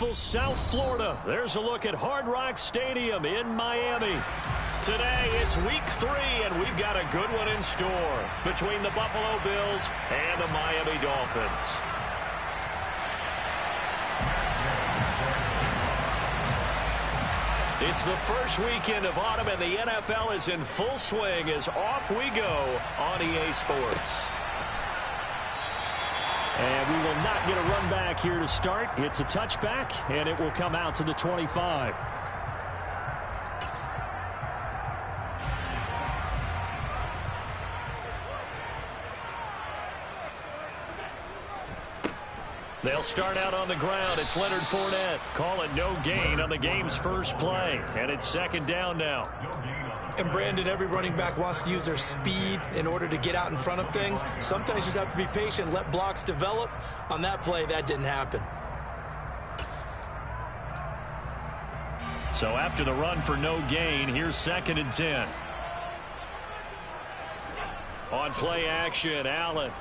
beautiful South Florida. There's a look at Hard Rock Stadium in Miami. Today, it's week 3, and we've got a good one in store between the Buffalo Bills and the Miami Dolphins. It's the first weekend of autumn, and the NFL is in full swing as off we go on EA Sports. And we will not get a run back here to start. It's a touchback, and it will come out to the 25. They'll start out on the ground. It's Leonard Fournette. Call it no gain on the game's first play. And it's second down now. And Brandon, every running back wants to use their speed in order to get out in front of things. Sometimes you just have to be patient, let blocks develop. On that play, that didn't happen. So after the run for no gain, here's 2nd and 10. On play action, Allen.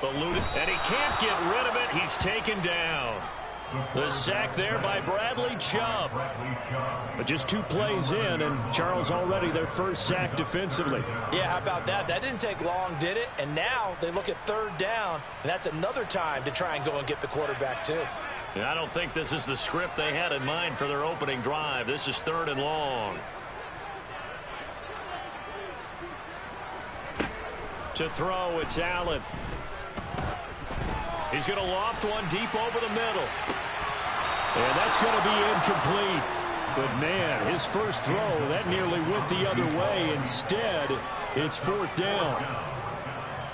Eluded, and he can't get rid of it. He's taken down. The sack there by Bradley Chubb. But just 2 plays in, and Charles already their first sack defensively. Yeah, how about that? That didn't take long, did it? And now they look at 3rd down, and that's another time to try and go and get the quarterback too. And I don't think this is the script they had in mind for their opening drive. This is 3rd and long. To throw, it's Allen. He's going to loft one deep over the middle. And that's going to be incomplete. But, man, his first throw, that nearly went the other way. Instead, it's 4th down.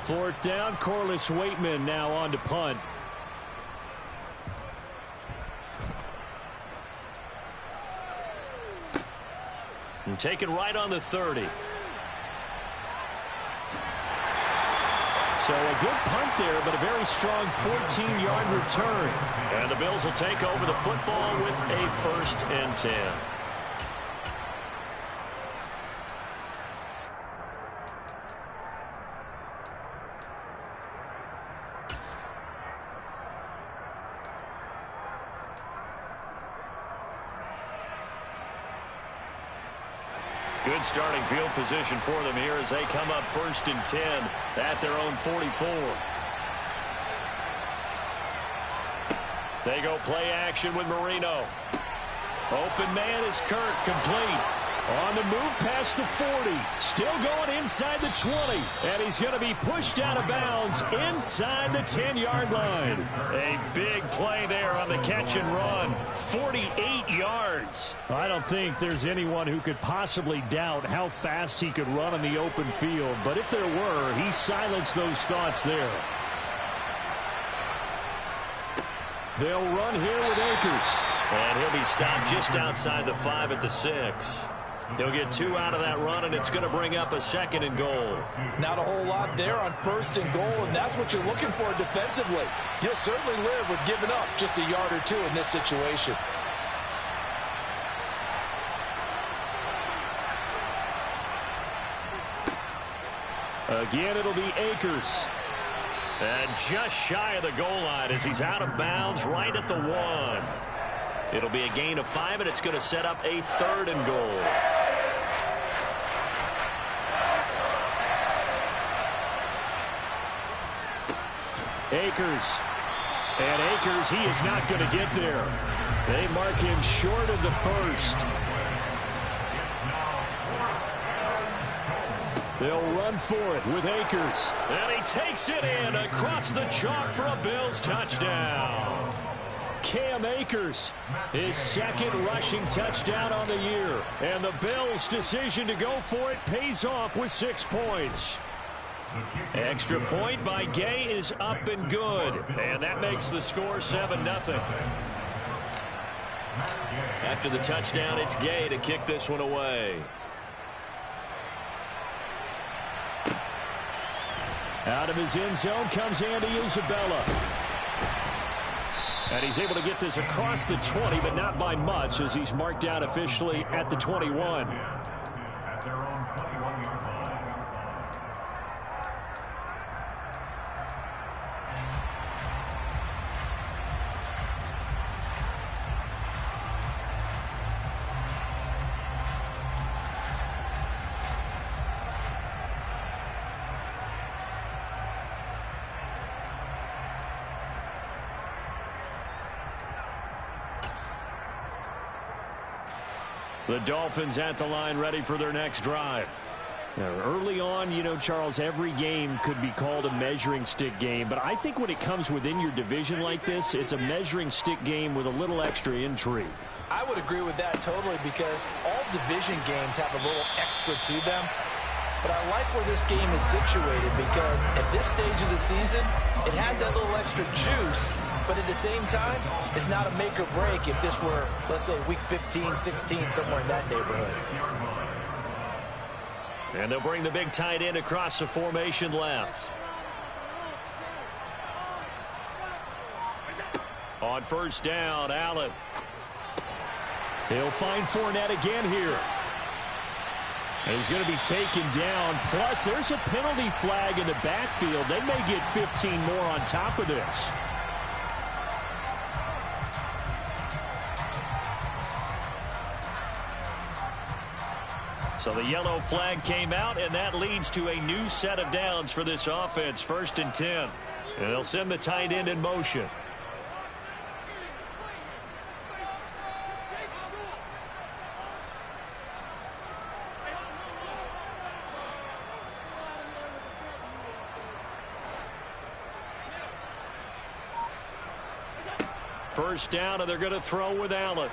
4th down, Corliss Waitman now on to punt. And taken right on the 30. So a good punt there, but a very strong 14-yard return. And the Bills will take over the football with a 1st and 10. Good starting field position for them here as they come up 1st and 10 at their own 44. They go play action with Marino. Open man is Kirk, complete. On the move past the 40. Still going inside the 20. And he's going to be pushed out of bounds inside the 10-yard line. A big play there on the catch and run. 48 yards. I don't think there's anyone who could possibly doubt how fast he could run on the open field. But if there were, he silenced those thoughts there. They'll run here with Akers. And he'll be stopped just outside the 5 at the 6. He'll get 2 out of that run, and it's going to bring up a 2nd and goal. Not a whole lot there on 1st and goal, and that's what you're looking for defensively. You'll certainly live with giving up just a yard or 2 in this situation. Again, it'll be Akers. And just shy of the goal line as he's out of bounds right at the 1. It'll be a gain of 5, and it's going to set up a 3rd and goal. Akers. And Akers, he is not going to get there. They mark him short of the 1st. They'll run for it with Akers. And he takes it in across the chalk for a Bills touchdown. Cam Akers, his 2nd rushing touchdown on the year. And the Bills' decision to go for it pays off with 6 points. Extra point by Gay is up and good. And that makes the score 7-0. After the touchdown, it's Gay to kick this one away. Out of his end zone comes Andy Isabella. And he's able to get this across the 20, but not by much as he's marked out officially at the 21. At their own 21-yard line. The Dolphins at the line ready for their next drive. Now, early on, you know, Charles, every game could be called a measuring stick game. But I think when it comes within your division like this, it's a measuring stick game with a little extra intrigue. I would agree with that totally because all division games have a little extra to them. But I like where this game is situated because at this stage of the season, it has that little extra juice. But at the same time, it's not a make or break if this were, let's say, week 15, 16, somewhere in that neighborhood. And they'll bring the big tight end across the formation left. On first down, Allen. He'll find Fournette again here. And he's going to be taken down. Plus, there's a penalty flag in the backfield. They may get 15 more on top of this. So the yellow flag came out, and that leads to a new set of downs for this offense. 1st and 10. And they'll send the tight end in motion. First down, and they're going to throw with Allen.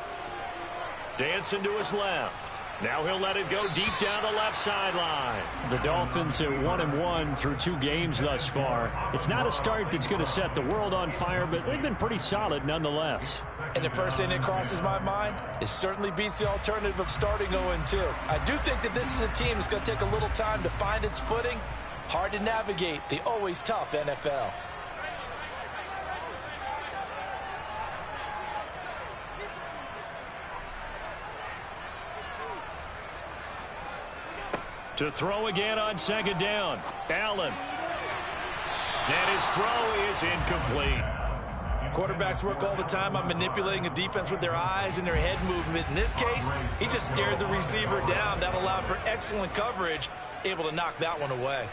Dancing to his left. Now he'll let it go deep down the left sideline. The Dolphins at 1-1 through 2 games thus far. It's not a start that's going to set the world on fire, but they've been pretty solid nonetheless. And the first thing that crosses my mind, it certainly beats the alternative of starting 0-2. I do think that this is a team that's going to take a little time to find its footing. Hard to navigate the always tough NFL. To throw again on 2nd down. Allen. And his throw is incomplete. Quarterbacks work all the time on manipulating a defense with their eyes and their head movement. In this case, he just stared the receiver down. That allowed for excellent coverage, able to knock that one away.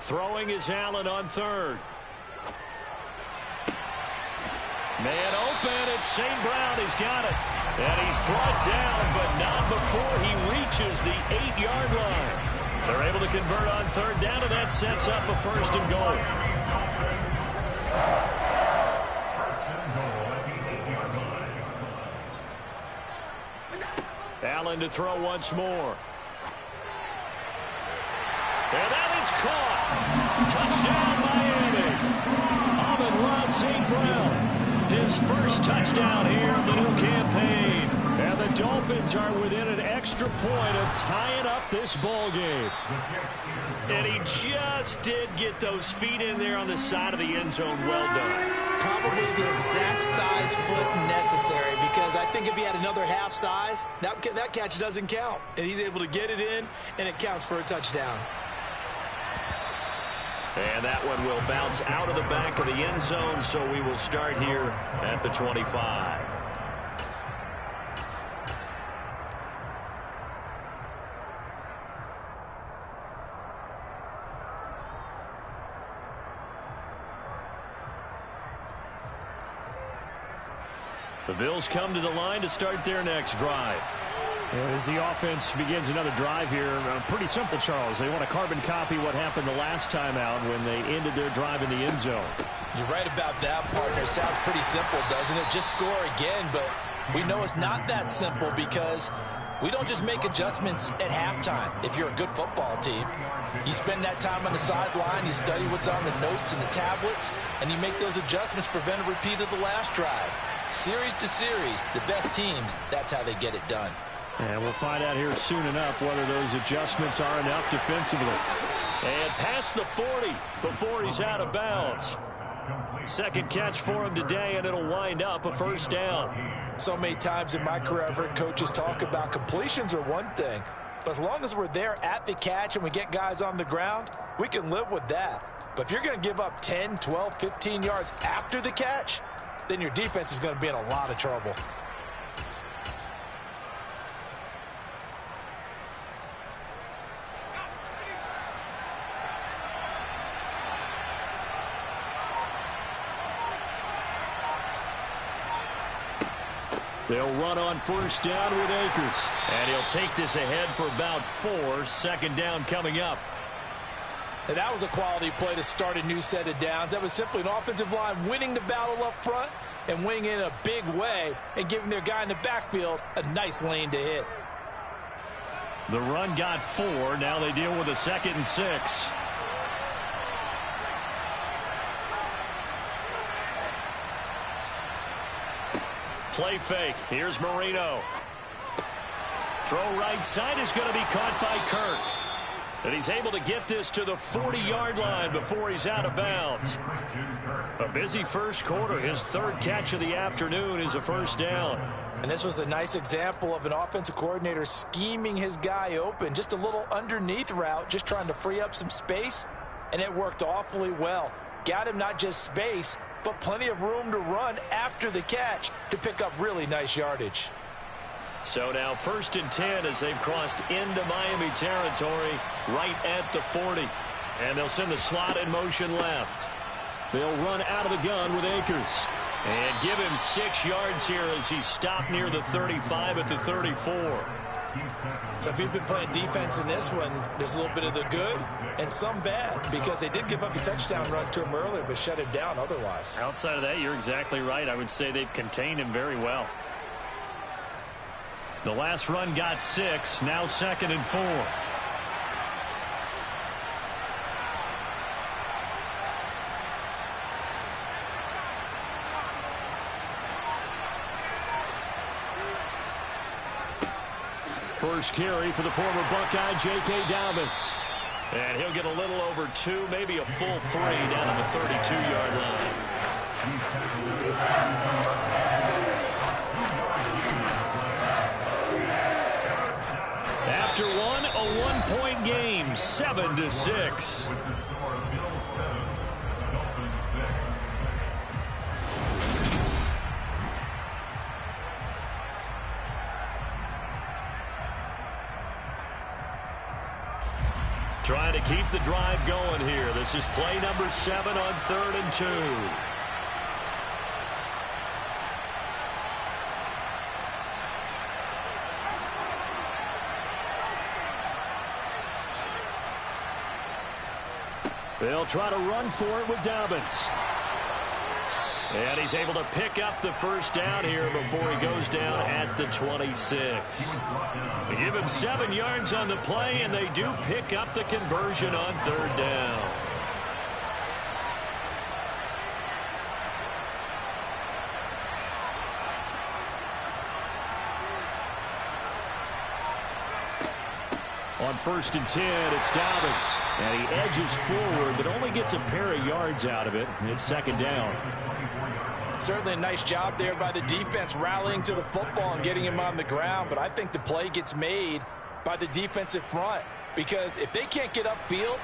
Throwing is Allen on 3rd. Man open, and St. Brown has got it. And he's brought down, but not before he reaches the 8-yard line. They're able to convert on 3rd down, and that sets up a 1st and goal. Allen to throw once more. And that is caught. Touchdown, Miami. Amon-Ra St. Brown. His first touchdown here of the new campaign. And the Dolphins are within an extra point of tying up this ball game. And he just did get those feet in there on the side of the end zone. Well done. Probably the exact size foot necessary, because I think if he had another half size, that catch doesn't count. And he's able to get it in, and it counts for a touchdown. And that one will bounce out of the back of the end zone, so we will start here at the 25. The Bills come to the line to start their next drive. As the offense begins another drive here, pretty simple, Charles. They want to carbon copy what happened the last time out when they ended their drive in the end zone. You're right about that, partner. Sounds pretty simple, doesn't it? Just score again, but we know it's not that simple because we don't just make adjustments at halftime. If you're a good football team, you spend that time on the sideline, you study what's on the notes and the tablets, and you make those adjustments, prevent a repeat of the last drive. Series to series, the best teams, that's how they get it done. And we'll find out here soon enough whether those adjustments are enough defensively. And past the 40 before he's out of bounds. Second catch for him today, and it'll wind up a 1st down. So many times in my career I've heard coaches talk about completions are one thing, but as long as we're there at the catch and we get guys on the ground, we can live with that. But if you're going to give up 10, 12, 15 yards after the catch, then your defense is going to be in a lot of trouble. They'll run on first down with Akers. And he'll take this ahead for about 4. Second down coming up. And that was a quality play to start a new set of downs. That was simply an offensive line winning the battle up front and winning in a big way and giving their guy in the backfield a nice lane to hit. The run got 4. Now they deal with a 2nd and 6. Play fake. Here's Marino. Throw right side is going to be caught by Kirk. And he's able to get this to the 40-yard line before he's out of bounds. A busy first quarter. His 3rd catch of the afternoon is a first down. And this was a nice example of an offensive coordinator scheming his guy open. Just a little underneath route, just trying to free up some space. And it worked awfully well. Got him not just space, but plenty of room to run after the catch to pick up really nice yardage. So now 1st and 10 as they've crossed into Miami territory right at the 40. And they'll send the slot in motion left. They'll run out of the gun with Akers. And give him 6 yards here as he stopped near the 35 at the 34. So if you've been playing defense in this one, there's a little bit of the good and some bad, because they did give up a touchdown run to him earlier but shut him down otherwise. Outside of that, you're exactly right. I would say they've contained him very well. The last run got 6. Now 2nd and 4. First carry for the former Buckeye, J.K. Dobbins. And he'll get a little over 2, maybe a full 3 down to the 32-yard line. After one, a 1-point game, 7-6. Trying to keep the drive going here. This is play number 7 on 3rd and 2. They'll try to run for it with Dobbins. And he's able to pick up the first down here before he goes down at the 26. They give him 7 yards on the play, and they do pick up the conversion on 3rd down. On 1st and 10, it's Dobbins. And he edges forward, but only gets a pair of yards out of it. It's 2nd down. Certainly a nice job there by the defense rallying to the football and getting him on the ground. But I think the play gets made by the defensive front, because if they can't get upfield,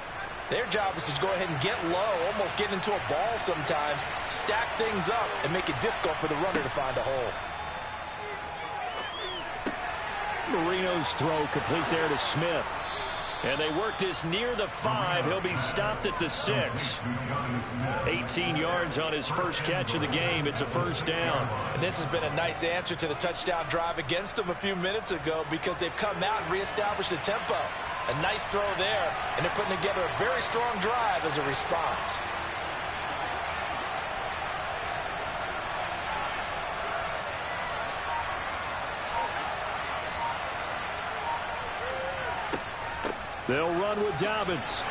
their job is to go ahead and get low, almost get into a ball sometimes, stack things up, and make it difficult for the runner to find a hole. Marino's throw complete there to Smith. And they work this near the 5. He'll be stopped at the 6. 18 yards on his first catch of the game. It's a first down. And this has been a nice answer to the touchdown drive against them a few minutes ago, because they've come out and reestablished the tempo. A nice throw there, and they're putting together a very strong drive as a response. They'll run with Dobbins.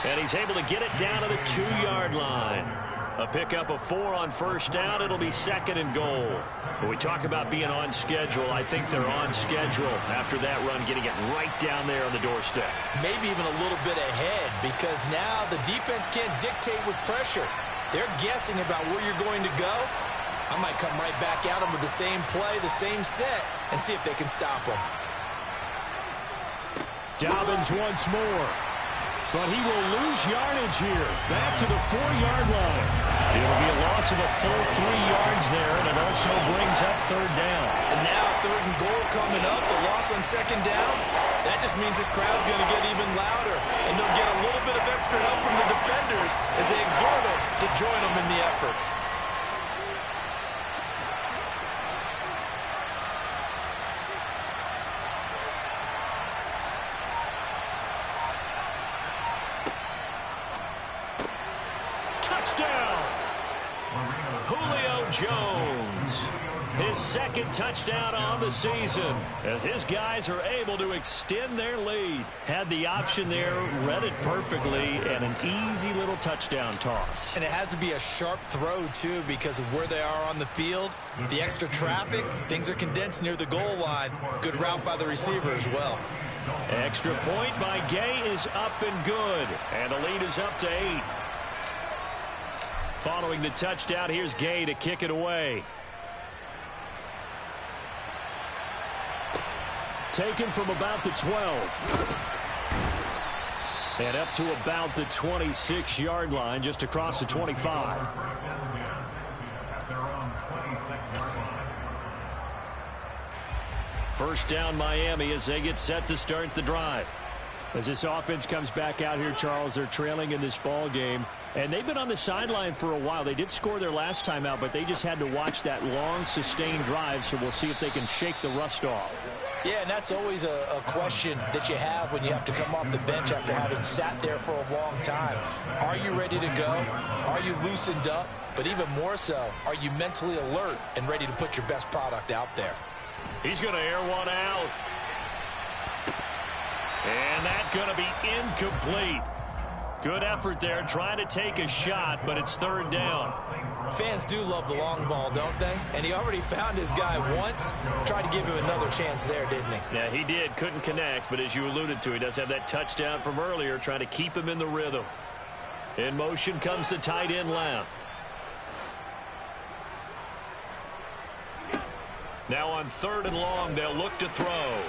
And he's able to get it down to the 2-yard line. A pickup of 4 on first down. It'll be 2nd and goal. When we talk about being on schedule, I think they're on schedule after that run, getting it right down there on the doorstep. Maybe even a little bit ahead, because now the defense can't dictate with pressure. They're guessing about where you're going to go. I might come right back at them with the same play, the same set, and see if they can stop them. Dobbins once more. But he will lose yardage here. Back to the 4-yard line. It'll be a loss of a full 3 yards there, and it also brings up 3rd down. And now 3rd and goal coming up. The loss on 2nd down. That just means this crowd's going to get even louder. And they'll get a little bit of extra help from the defenders as they exhort them to join them in the effort. Julio Jones. His second touchdown on the season as his guys are able to extend their lead. Had the option there, read it perfectly, and an easy little touchdown toss. And it has to be a sharp throw, too, because of where they are on the field. The extra traffic, things are condensed near the goal line. Good route by the receiver as well. Extra point by Gay is up and good. And the lead is up to 8. Following the touchdown, here's Gay to kick it away. Taken from about the 12. And up to about the 26-yard line, just across the 25. First down Miami as they get set to start the drive. As this offense comes back out here, Charles, they're trailing in this ball game. And they've been on the sideline for a while. They did score their last time out, but they just had to watch that long, sustained drive. So we'll see if they can shake the rust off. Yeah, and that's always a question that you have when you have to come off the bench after having sat there for a long time. Are you ready to go? Are you loosened up? But even more so, are you mentally alert and ready to put your best product out there? He's going to air one out. And that's going to be incomplete. Good effort there, trying to take a shot, but it's third down. Fans do love the long ball, don't they? And he already found his guy once. Tried to give him another chance there, didn't he? Yeah, he did. Couldn't connect, but as you alluded to, he does have that touchdown from earlier, trying to keep him in the rhythm. In motion comes the tight end left. Now on third and long, they'll look to throw.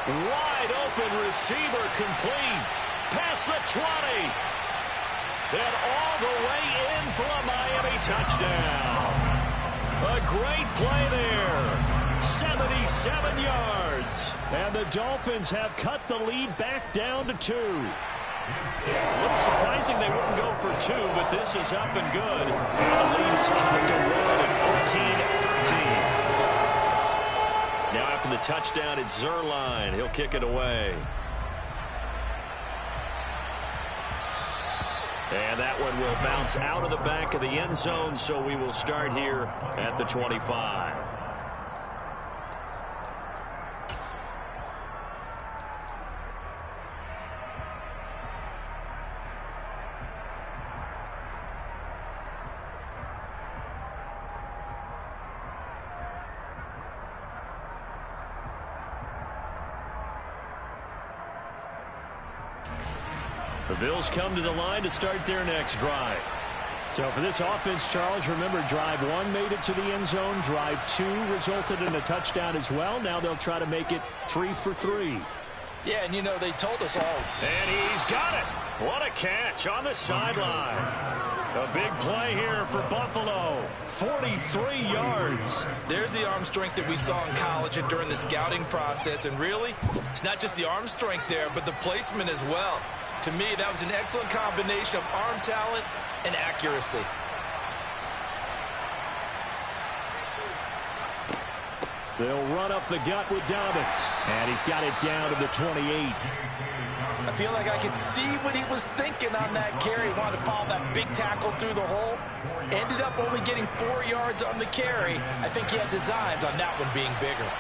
Wide open receiver complete. Past the 20. And all the way in for a Miami touchdown. A great play there. 77 yards. And the Dolphins have cut the lead back down to 2. A little surprising they wouldn't go for 2, but this is up and good. And the lead is cut to 1 at 14-13. Now after the touchdown, it's Zerline. He'll kick it away. And that one will bounce out of the back of the end zone, so we will start here at the 25. The Bills come to the line to start their next drive. So for this offense, Charles, remember drive 1 made it to the end zone. Drive 2 resulted in a touchdown as well. Now they'll try to make it 3 for 3. Yeah, and you know, they told us all. And he's got it. What a catch on the sideline. A big play here for Buffalo. 43 yards. There's the arm strength that we saw in college and during the scouting process. And really, it's not just the arm strength there, but the placement as well. To me, that was an excellent combination of arm talent and accuracy. They'll run up the gut with Dobbins. And he's got it down to the 28. I feel like I could see what he was thinking on that carry. Wanted to follow that big tackle through the hole. Ended up only getting 4 yards on the carry. I think he had designs on that one being bigger.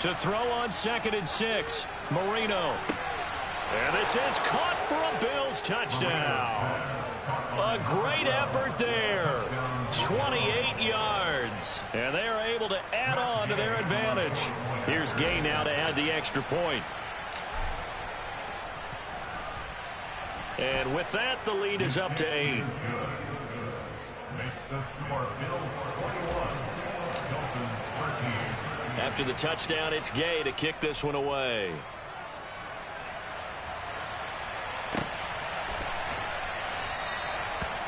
To throw on 2nd and 6, Marino. And this is caught for a Bills touchdown. A great effort there. 28 yards. And they are able to add on to their advantage. Here's Gay now to add the extra point. And with that, the lead is up to 8. After the touchdown, it's Gay to kick this one away.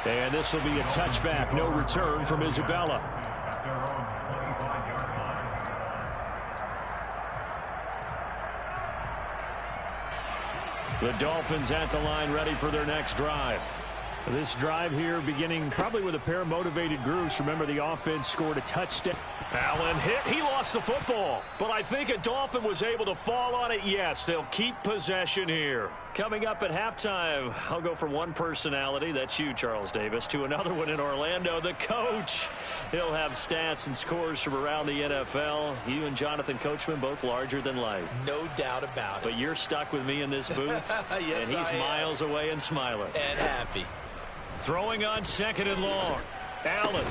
And this will be a touchback. No return from Isabella. The Dolphins at the line ready for their next drive. This drive here beginning probably with a pair of motivated groups. Remember, the offense scored a touchdown. Allen hit. He lost the football. But I think a Dolphin was able to fall on it. Yes, they'll keep possession here. Coming up at halftime, I'll go from one personality, that's you, Charles Davis, to another one in Orlando, the coach. He'll have stats and scores from around the NFL. You and Jonathan Coachman both larger than life. No doubt about it. But you're stuck with me in this booth. Yes, and he's miles away and smiling. And happy. Throwing on 2nd and long. Allen.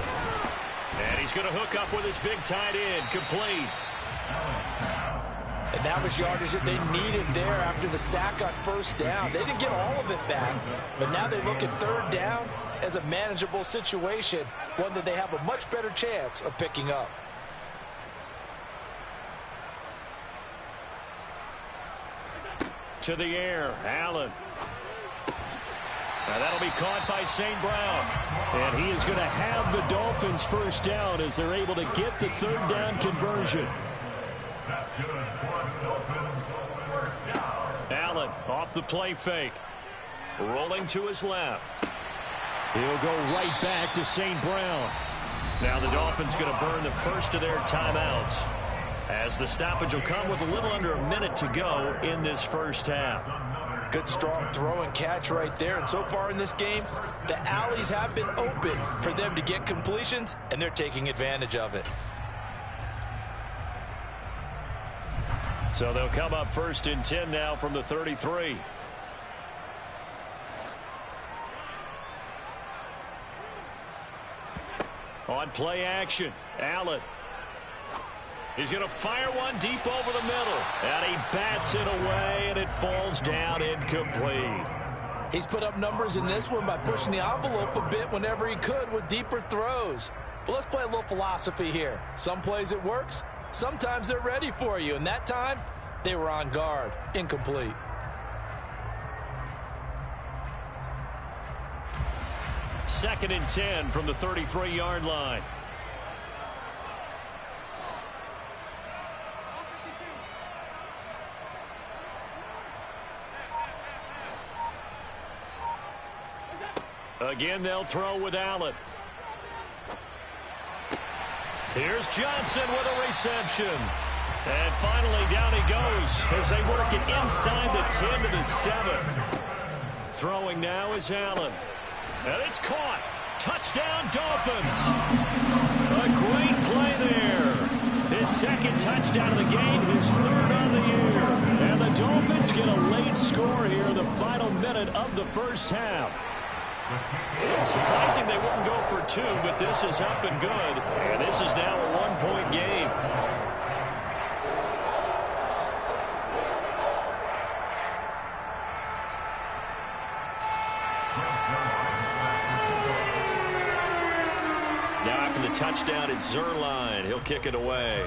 And he's going to hook up with his big tight end. Complete. And that was yardage that they needed there after the sack on 1st down. They didn't get all of it back, but now they look at 3rd down as a manageable situation, one that they have a much better chance of picking up. To the air, Allen. Now that'll be caught by St. Brown. And he is going to have the Dolphins 1st down as they're able to get the 3rd down conversion. Allen off the play fake. Rolling to his left. He'll go right back to St. Brown. Now the Dolphins going to burn the first of their timeouts, as the stoppage will come with a little under a minute to go in this 1st half. Good strong throw and catch right there. And so far in this game, the alleys have been open for them to get completions, and they're taking advantage of it. So they'll come up 1st and 10 now from the 33. On play action, Allen. He's going to fire one deep over the middle. And he bats it away, and it falls down incomplete. He's put up numbers in this one by pushing the envelope a bit whenever he could with deeper throws. But let's play a little philosophy here. Some plays it works. Sometimes they're ready for you. And that time, they were on guard. Incomplete. Second and 10 from the 33-yard line. Again, they'll throw with Allen. Here's Johnson with a reception. And finally, down he goes as they work it inside the 10 to the 7. Throwing now is Allen. And it's caught. Touchdown, Dolphins. A great play there. His 2nd touchdown of the game, his 3rd on the year. And the Dolphins get a late score here in the final minute of the 1st half. Surprising they wouldn't go for 2, but this is up and good. And this is now a 1-point game. Now after the touchdown, it's Zerline. He'll kick it away.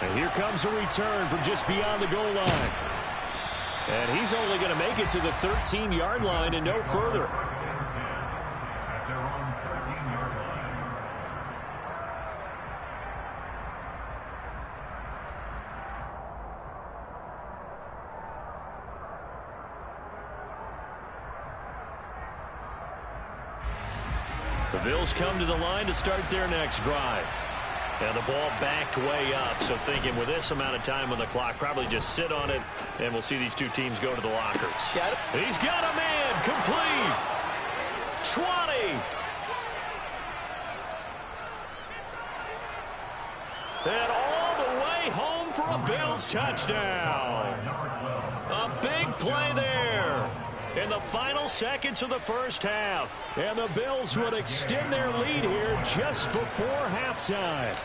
And here comes a return from just beyond the goal line. And he's only going to make it to the 13-yard line and no further. The Bills come to the line to start their next drive. And the ball backed way up, so thinking with this amount of time on the clock, probably just sit on it, and we'll see these two teams go to the lockers. He's got a man, complete. 20. And all the way home for a Bills touchdown. A big play there in the final seconds of the 1st half. And the Bills would extend their lead here just before halftime.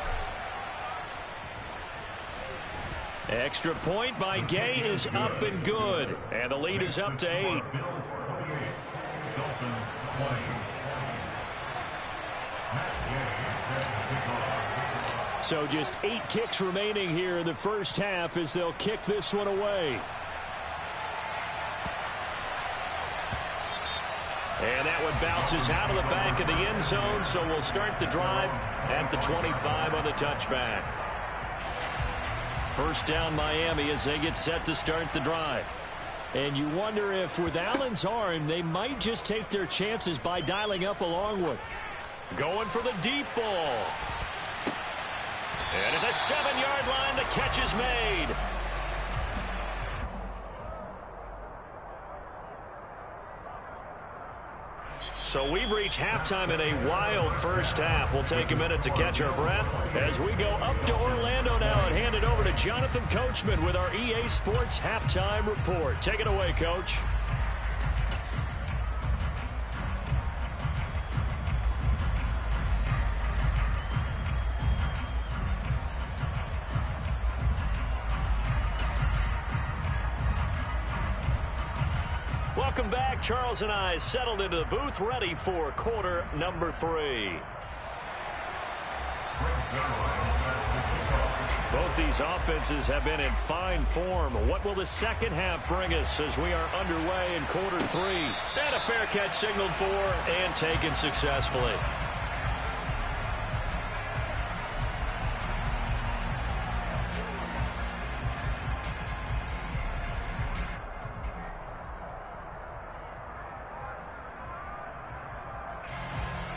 Extra point by Gay is up and good. And the lead is up to 8. So just 8 kicks remaining here in the 1st half as they'll kick this one away. And that one bounces out of the back of the end zone, so we'll start the drive at the 25 on the touchback. 1st down Miami as they get set to start the drive. And you wonder if with Allen's arm, they might just take their chances by dialing up a long one. Going for the deep ball. And at the 7-yard line, the catch is made. So we've reached halftime in a wild first half. We'll take a minute to catch our breath as we go up to Orlando now and hand it over to Jonathan Coachman with our EA Sports Halftime Report. Take it away, Coach. Welcome back. Charles and I settled into the booth, ready for quarter number 3. Both these offenses have been in fine form. What will the second half bring us as we are underway in quarter 3? And a fair catch signaled for and taken successfully.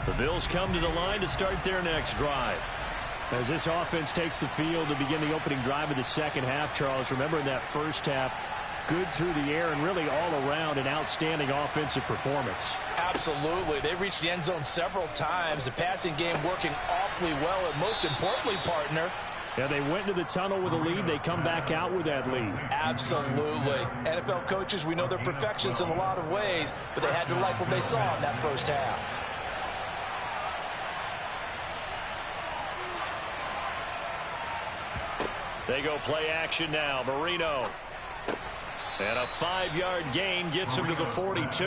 The Bills come to the line to start their next drive. As this offense takes the field to begin the opening drive of the second half, Charles, remember in that first half, good through the air and really all around an outstanding offensive performance. Absolutely. They reached the end zone several times. The passing game working awfully well, and most importantly, partner, yeah, they went to the tunnel with a lead. They come back out with that lead. Absolutely. NFL coaches, we know they're perfectionists in a lot of ways, but they had to like what they saw in that first half. They go play action now. Marino. And a 5-yard gain gets him to the 42.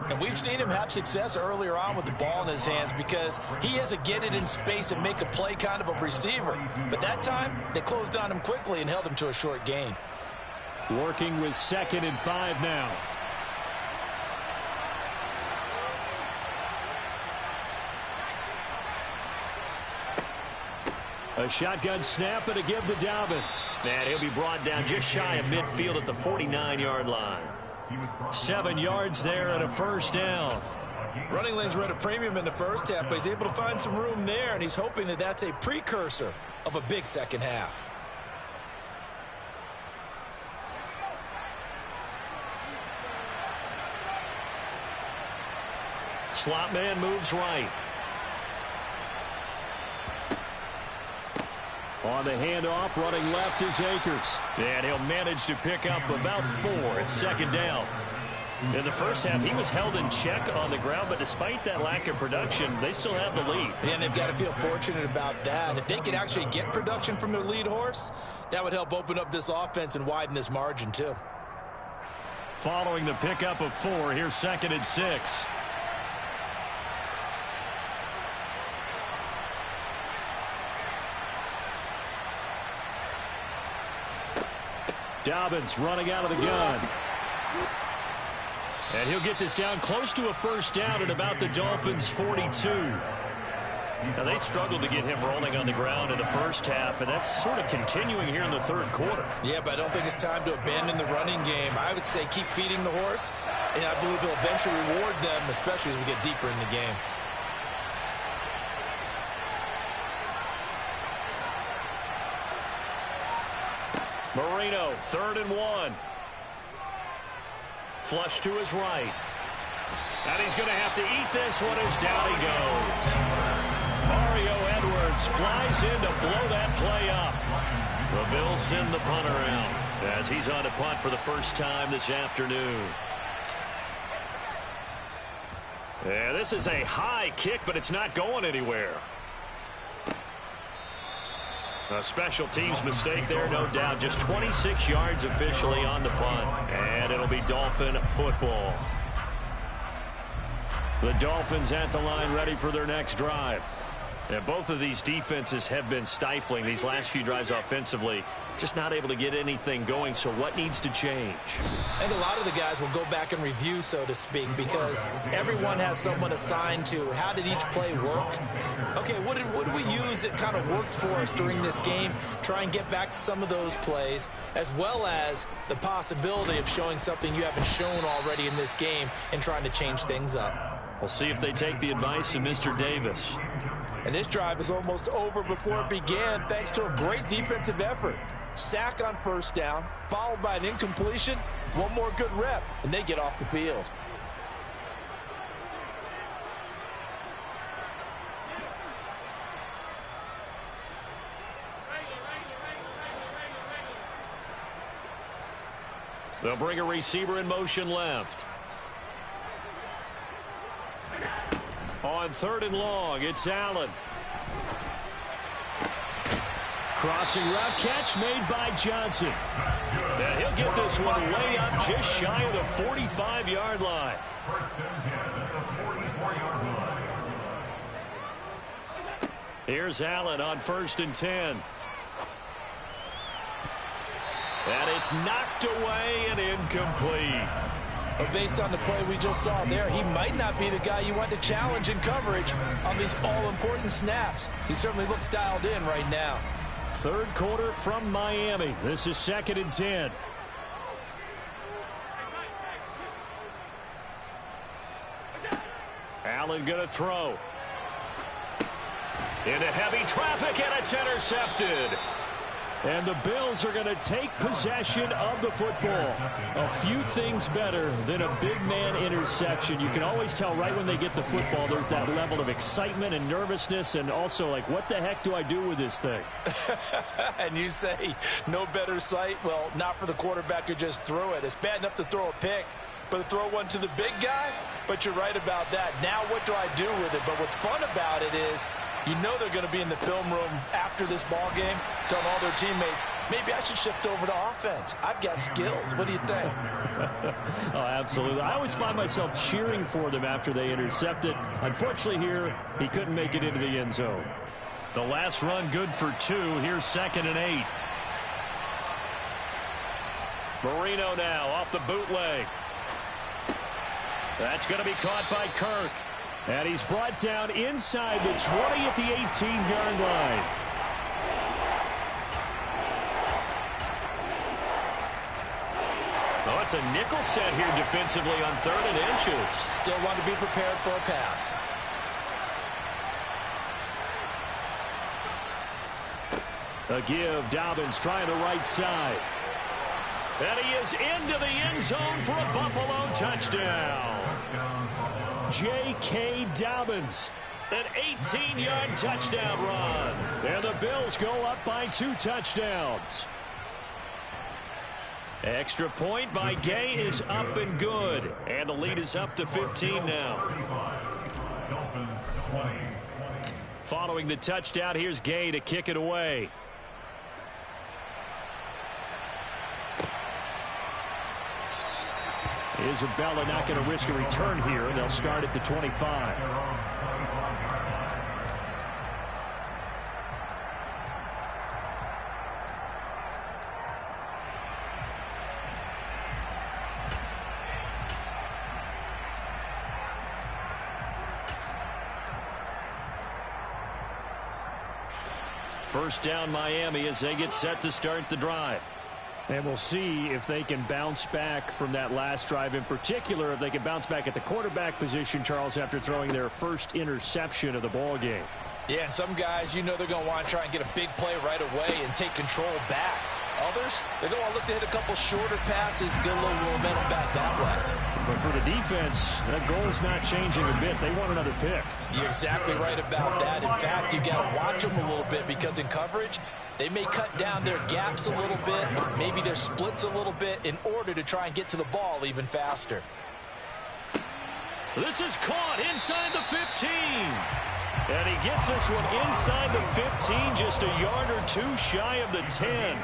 And we've seen him have success earlier on with the ball in his hands because he is a get it in space and make a play kind of a receiver. But that time, they closed on him quickly and held him to a short gain. Working with 2nd and 5 now. A shotgun snap and a give to Dobbins. And he'll be brought down just shy of midfield at the 49-yard line. 7 yards there and a first down. Running lanes were at a premium in the first half, but he's able to find some room there, and he's hoping that that's a precursor of a big second half. Slot man moves right. On the handoff, running left is Akers. And he'll manage to pick up about 4 at 2nd down. In the first half, he was held in check on the ground, but despite that lack of production, they still have the lead. And they've got to feel fortunate about that. If they could actually get production from their lead horse, that would help open up this offense and widen this margin too. Following the pickup of 4, here's 2nd and 6. Dobbins running out of the gun. And he'll get this down close to a first down at about the Dolphins' 42. Now, they struggled to get him rolling on the ground in the first half, and that's sort of continuing here in the third quarter. Yeah, but I don't think it's time to abandon the running game. I would say keep feeding the horse, and I believe he'll eventually reward them, especially as we get deeper in the game. Marino, 3rd and 1. Flush to his right. And he's going to have to eat this one as down he goes. Mario Edwards flies in to blow that play up. The Bills send the punter out as he's on to punt for the first time this afternoon. Yeah, this is a high kick, but it's not going anywhere. A special teams mistake there, no doubt. Just 26 yards officially on the punt. And it'll be Dolphin football. The Dolphins at the line ready for their next drive. Yeah, both of these defenses have been stifling these last few drives offensively. Just not able to get anything going, so what needs to change? I think a lot of the guys will go back and review, so to speak, because everyone has someone assigned to how did each play work. Okay, what did we use that kind of worked for us during this game? Try and get back to some of those plays, as well as the possibility of showing something you haven't shown already in this game and trying to change things up. We'll see if they take the advice of Mr. Davis. And this drive is almost over before it began thanks to a great defensive effort. Sack on first down, followed by an incompletion, one more good rep, and they get off the field. They'll bring a receiver in motion left. On 3rd and long, it's Allen. Crossing route catch made by Johnson. And he'll get this one way up just shy of the 45-yard line. Here's Allen on 1st and 10. And it's knocked away and incomplete. But based on the play we just saw there, he might not be the guy you want to challenge in coverage on these all-important snaps. He certainly looks dialed in right now. 3rd quarter from Miami. This is 2nd and 10. Allen going to throw. Into heavy traffic, and it's intercepted. And the Bills are going to take possession of the football. A few things better than a big man interception. You can always tell right when they get the football, there's that level of excitement and nervousness, and also like, what the heck do I do with this thing? And you say, no better sight? Well, not for the quarterback who just threw it. It's bad enough to throw a pick, but to throw one to the big guy? But you're right about that. Now what do I do with it? But what's fun about it is, you know they're going to be in the film room after this ball game, telling all their teammates, maybe I should shift over to offense. I've got skills. What do you think? Oh, absolutely. I always find myself cheering for them after they intercept it. Unfortunately here, he couldn't make it into the end zone. The last run good for 2. Here's 2nd and 8. Marino now off the bootleg. That's going to be caught by Kirk. And he's brought down inside the 20 at the 18-yard line. Oh, it's a nickel set here defensively on 3rd and inches. Still want to be prepared for a pass. A give. Dobbins trying the right side. And he is into the end zone for a Buffalo touchdown. J.K. Dobbins, an 18-yard touchdown run. And the Bills go up by 2 touchdowns. Extra point by Gay is up and good. And the lead is up to 15 now. Following the touchdown, here's Gay to kick it away. Isabella not going to risk a return here, and they'll start at the 25. First down Miami as they get set to start the drive. And we'll see if they can bounce back from that last drive, in particular if they can bounce back at the quarterback position, Charles, after throwing their first interception of the ball game. Yeah, and some guys, you know they're going to want to try and get a big play right away and take control back. Others, they're going to look to hit a couple shorter passes, get a little momentum back that way. But for the defense, that goal is not changing a bit. They want another pick. You're exactly right about that. In fact, you got to watch them a little bit because in coverage, they may cut down their gaps a little bit, maybe their splits a little bit in order to try and get to the ball even faster. This is caught inside the 15. And he gets this one inside the 15, just a yard or 2 shy of the 10.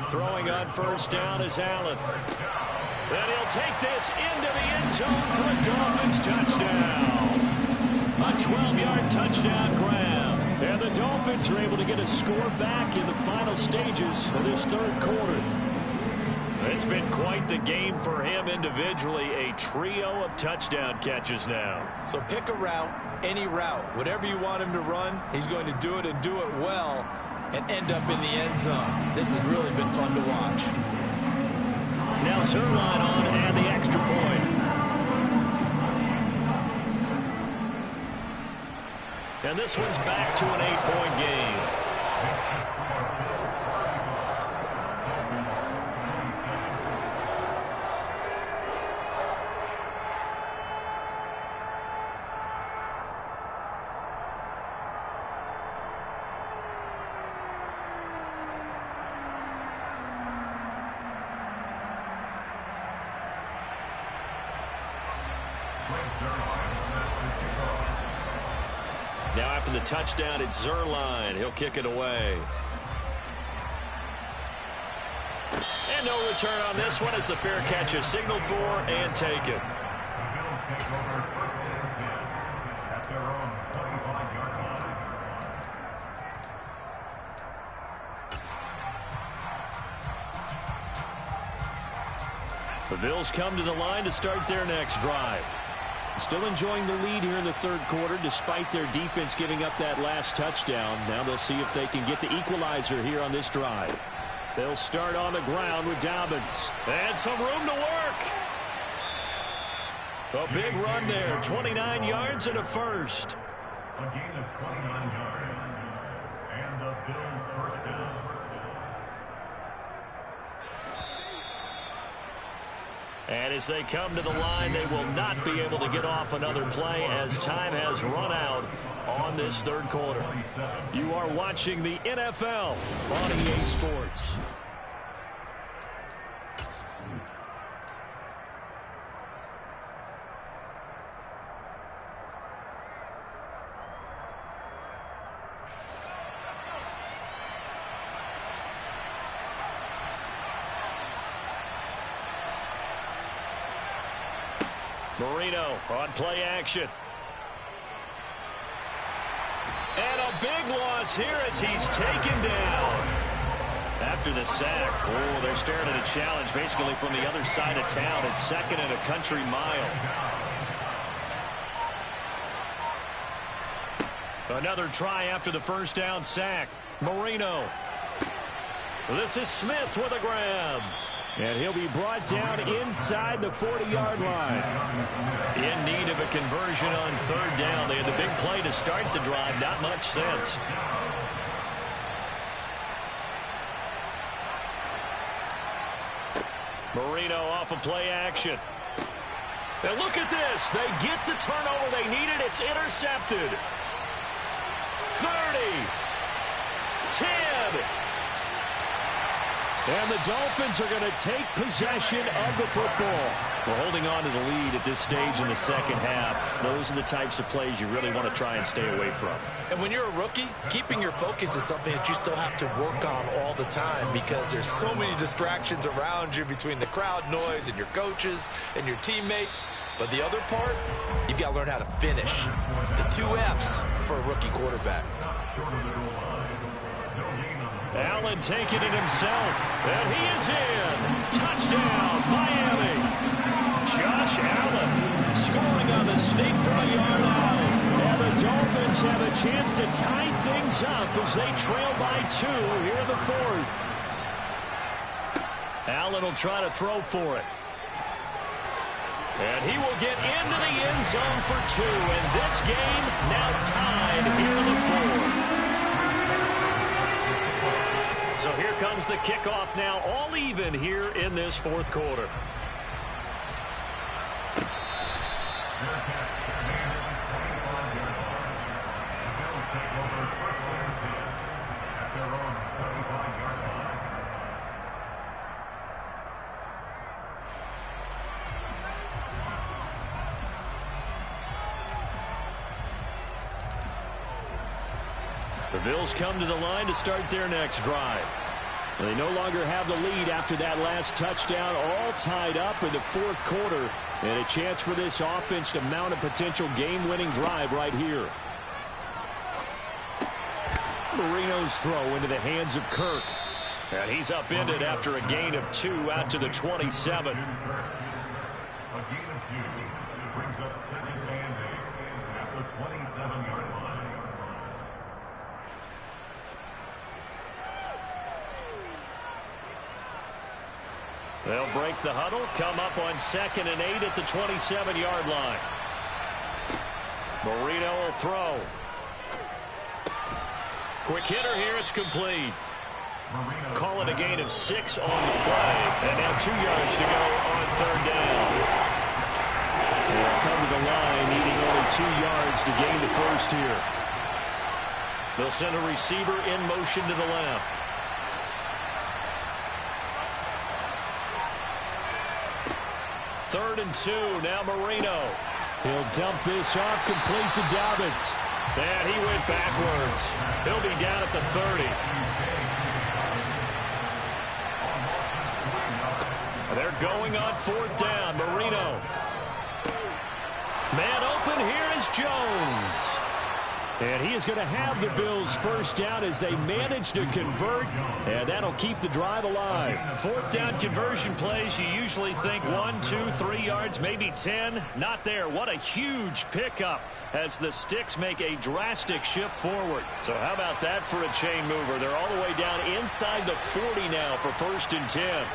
Throwing on first down is Allen. And he'll take this into the end zone for a Dolphins touchdown. A 12-yard touchdown grab. And the Dolphins are able to get a score back in the final stages of this third quarter. It's been quite the game for him individually. A trio of touchdown catches now. So pick a route, any route. Whatever you want him to run, he's going to do it and do it well and end up in the end zone. This has really been fun to watch. Now Zerline on and the extra point. And this one's back to an 8-point game. Now after the touchdown, it's Zerline. He'll kick it away. And no return on this one as the fair catch is signaled for and taken. The Bills come to the line to start their next drive. Still enjoying the lead here in the third quarter despite their defense giving up that last touchdown. Now they'll see if they can get the equalizer here on this drive. They'll start on the ground with Dobbins. And some room to work. A big run there. 29 yards and a first. A gain of 29 yards. And the Bills first down. And as they come to the line, they will not be able to get off another play as time has run out on this third quarter. You are watching the NFL on EA Sports. Marino on play action. And a big loss here as he's taken down. After the sack, oh, they're staring at a challenge basically from the other side of town. It's second and a country mile. Another try after the first down sack. Marino. This is Smith with a grab. And he'll be brought down inside the 40-yard line. In need of a conversion on third down. They had the big play to start the drive. Not much sense. Marino off of play action. And look at this. They get the turnover they needed. It's intercepted. 30. 10. And the Dolphins are going to take possession of the football. We're holding on to the lead at this stage in the second half. Those are the types of plays you really want to try and stay away from. And when you're a rookie, keeping your focus is something that you still have to work on all the time because there's so many distractions around you between the crowd noise and your coaches and your teammates. But the other part, you've got to learn how to finish. It's the 2 F's for a rookie quarterback. Allen taking it himself, and he is in. Touchdown, Miami. Josh Allen scoring on the sneak from a yard out. And the Dolphins have a chance to tie things up as they trail by 2 here in the fourth. Allen will try to throw for it. And he will get into the end zone for 2. And this game now tied here in the fourth. So here comes the kickoff now, all even here in this fourth quarter. The Bills come to the line to start their next drive. They no longer have the lead after that last touchdown, all tied up in the fourth quarter. And a chance for this offense to mount a potential game-winning drive right here. Marino's throw into the hands of Kirk. And he's upended after a gain of 2 out to the 27. A gain of 2 brings up second and 8 at the 27-yard line. They'll break the huddle, come up on 2nd and 8 at the 27-yard line. Marino will throw. Quick hitter here, it's complete. Call it a gain of 6 on the play. And now 2 yards to go on 3rd down. They'll come to the line, needing only 2 yards to gain the first here. They'll send a receiver in motion to the left. Third and 2, now Marino. He'll dump this off, complete to Dobbins. And he went backwards. He'll be down at the 30. They're going on 4th down. Marino. Man open, here is Jones. And he is going to have the Bills first down as they manage to convert, and that'll keep the drive alive. 4th down conversion plays, you usually think 1, 2, 3 yards, maybe 10. Not there. What a huge pickup as the sticks make a drastic shift forward. So how about that for a chain mover? They're all the way down inside the 40 now for 1st and 10.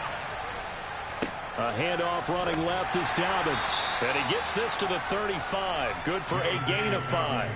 A handoff running left is Dobbins. And he gets this to the 35. Good for a gain of 5.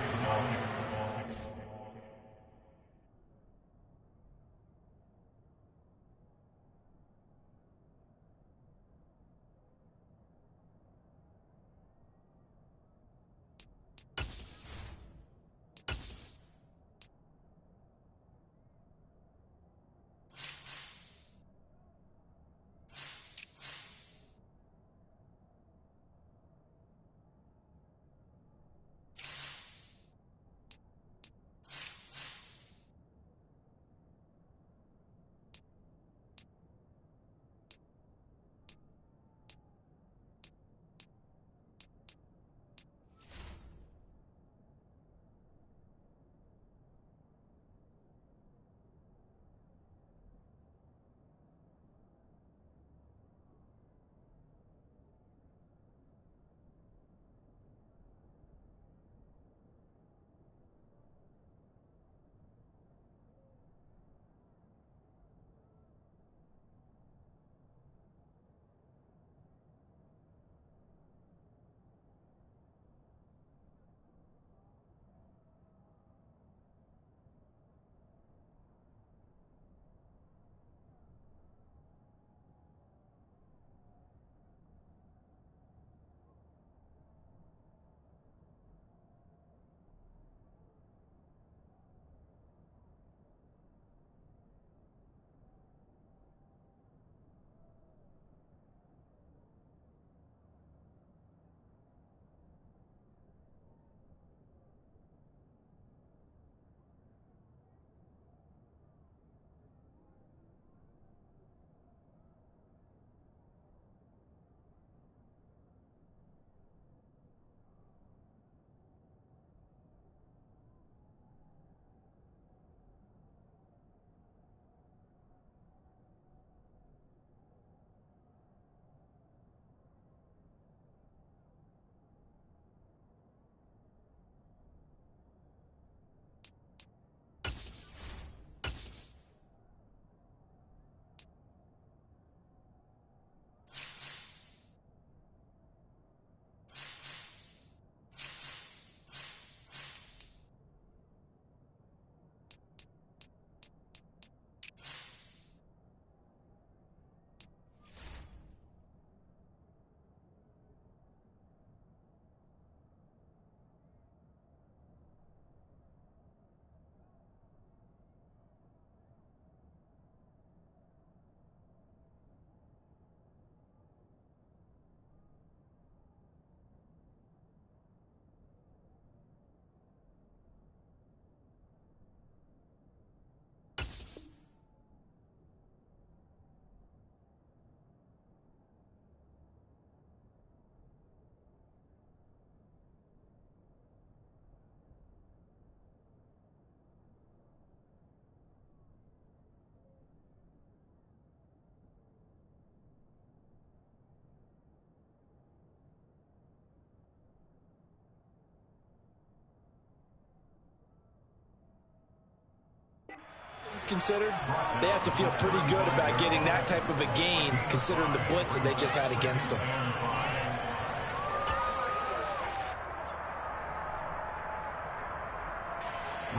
Considered, they have to feel pretty good about getting that type of a gain, considering the blitz that they just had against them.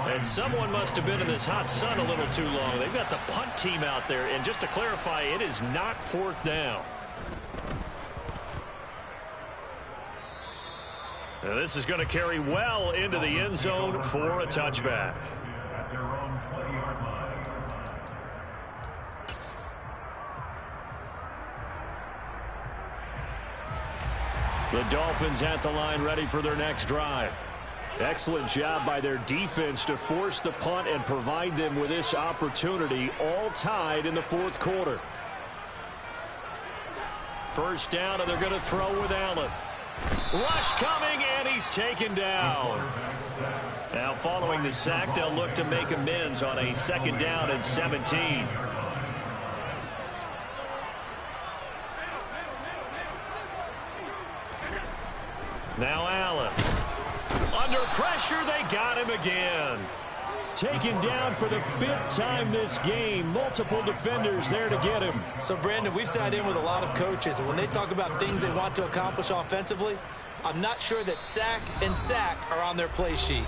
And someone must have been in this hot sun a little too long. They've got the punt team out there, and just to clarify, it is not 4th down. Now this is going to carry well into the end zone for a touchback. At their own 20-yard line. The Dolphins at the line, ready for their next drive. Excellent job by their defense to force the punt and provide them with this opportunity, all tied in the 4th quarter. First down, and they're going to throw with Allen. Rush coming, and he's taken down. Now following the sack, they'll look to make amends on a 2nd down and 17. Now Allen. Under pressure, they got him again. Taken down for the 5th time this game. Multiple defenders there to get him. So, Brandon, we sat in with a lot of coaches, and when they talk about things they want to accomplish offensively, I'm not sure that sack and sack are on their play sheet.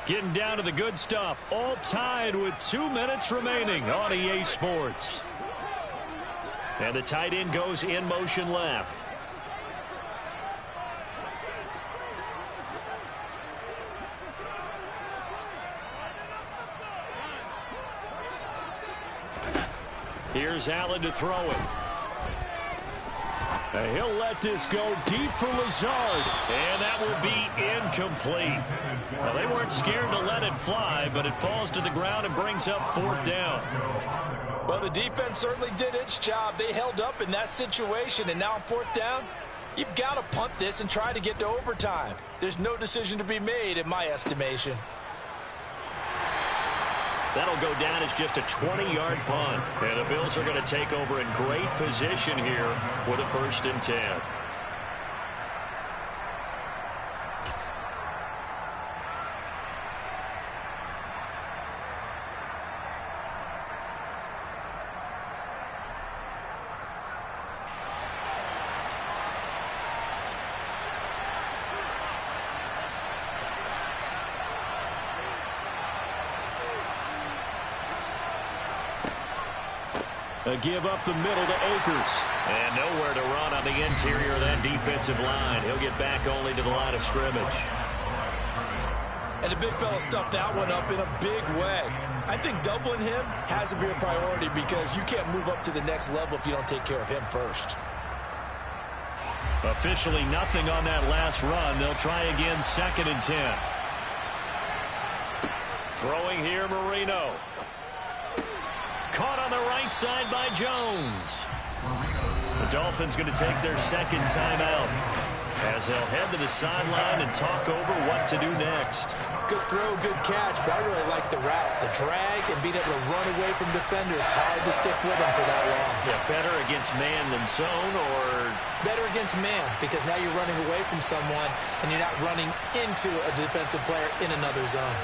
Getting down to the good stuff. All tied with 2 minutes remaining on EA Sports. And the tight end goes in motion left. Here's Allen to throw it. And he'll let this go deep for Lazard. And that will be incomplete. Well, they weren't scared to let it fly, but it falls to the ground and brings up 4th down. Well, the defense certainly did its job. They held up in that situation, and now on 4th down, you've got to punt this and try to get to overtime. There's no decision to be made in my estimation. That'll go down as just a 20-yard punt. And the Bills are going to take over in great position here with a 1st and 10. A give up the middle to Akers. And nowhere to run on the interior of that defensive line. He'll get back only to the line of scrimmage. And the big fella stuffed that one up in a big way. I think doubling him has to be a priority because you can't move up to the next level if you don't take care of him first. Officially nothing on that last run. They'll try again 2nd and 10. Throwing here, Marino. Caught on the right side by Jones. The Dolphins going to take their 2nd timeout as they'll head to the sideline and talk over what to do next. Good throw, good catch, but I really like the route. The drag and being able to run away from defenders. Hard to stick with them for that long. Yeah, better against man than zone, or? Better against man, because now you're running away from someone and you're not running into a defensive player in another zone.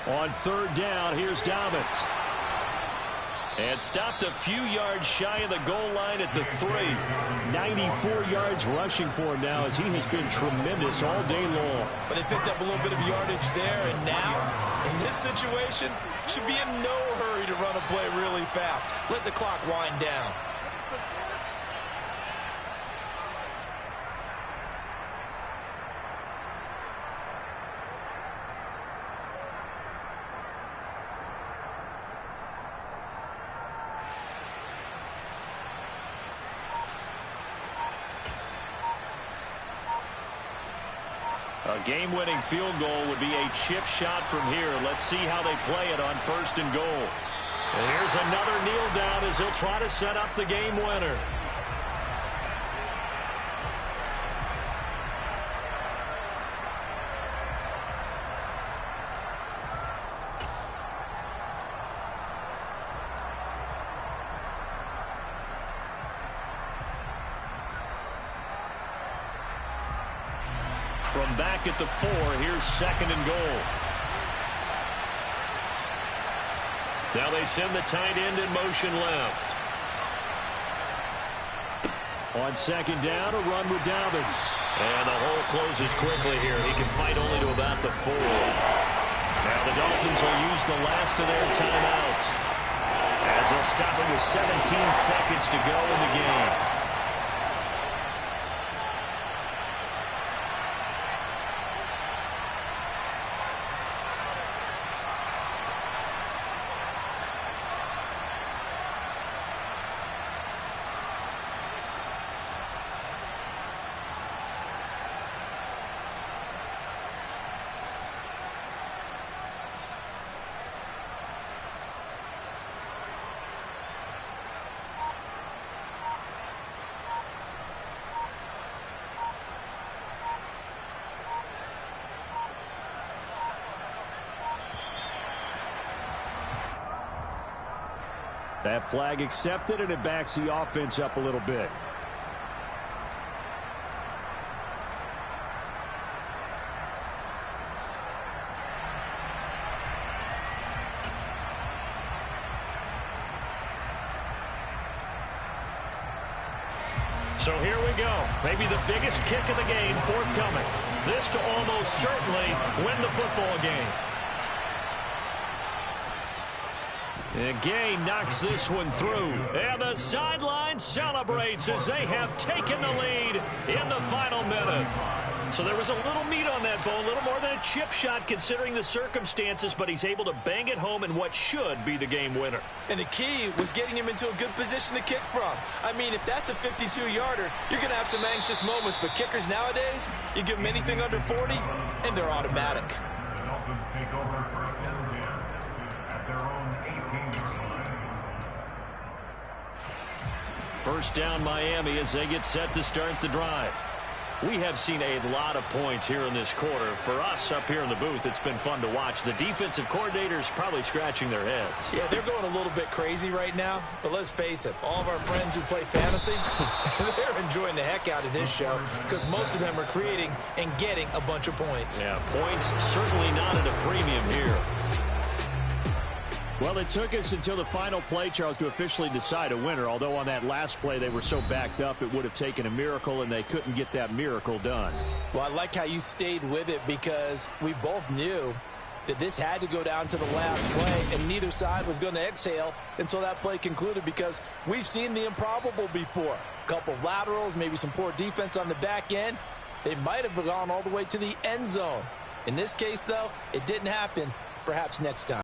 On 3rd down, here's Dobbins. And stopped a few yards shy of the goal line at the 3. 94 yards rushing for him now as he has been tremendous all day long. But they picked up a little bit of yardage there, and now, in this situation, should be in no hurry to run a play really fast. Let the clock wind down. A game-winning field goal would be a chip shot from here. Let's see how they play it on 1st and goal. And here's another kneel down as he'll try to set up the game winner. From back at the 4, here's 2nd and goal. Now they send the tight end in motion left. On 2nd down, a run with Dolphins. And the hole closes quickly here. He can fight only to about the 4. Now the Dolphins will use the last of their timeouts, as they'll stop it with 17 seconds to go in the game. That flag accepted, and it backs the offense up a little bit. So here we go. Maybe the biggest kick of the game forthcoming. This to almost certainly win the football game. And Gay knocks this one through. And the sideline celebrates as they have taken the lead in the final minute. So there was a little meat on that bone, a little more than a chip shot considering the circumstances, but he's able to bang it home in what should be the game winner. And the key was getting him into a good position to kick from. I mean, if that's a 52-yarder, you're going to have some anxious moments, but kickers nowadays, you give them anything under 40, and they're automatic. The Dolphins take over 1st and 10 at their own 18-yard line. 1st down Miami as they get set to start the drive. We have seen a lot of points here in this quarter. For us up here in the booth, it's been fun to watch. The defensive coordinators probably scratching their heads. Yeah, they're going a little bit crazy right now, but let's face it, all of our friends who play fantasy, they're enjoying the heck out of this show because most of them are creating and getting a bunch of points. Yeah, points certainly not at a premium here. Well, it took us until the final play, Charles, to officially decide a winner, although on that last play they were so backed up it would have taken a miracle, and they couldn't get that miracle done. Well, I like how you stayed with it because we both knew that this had to go down to the last play, and neither side was going to exhale until that play concluded because we've seen the improbable before. A couple of laterals, maybe some poor defense on the back end. They might have gone all the way to the end zone. In this case, though, it didn't happen. Perhaps next time.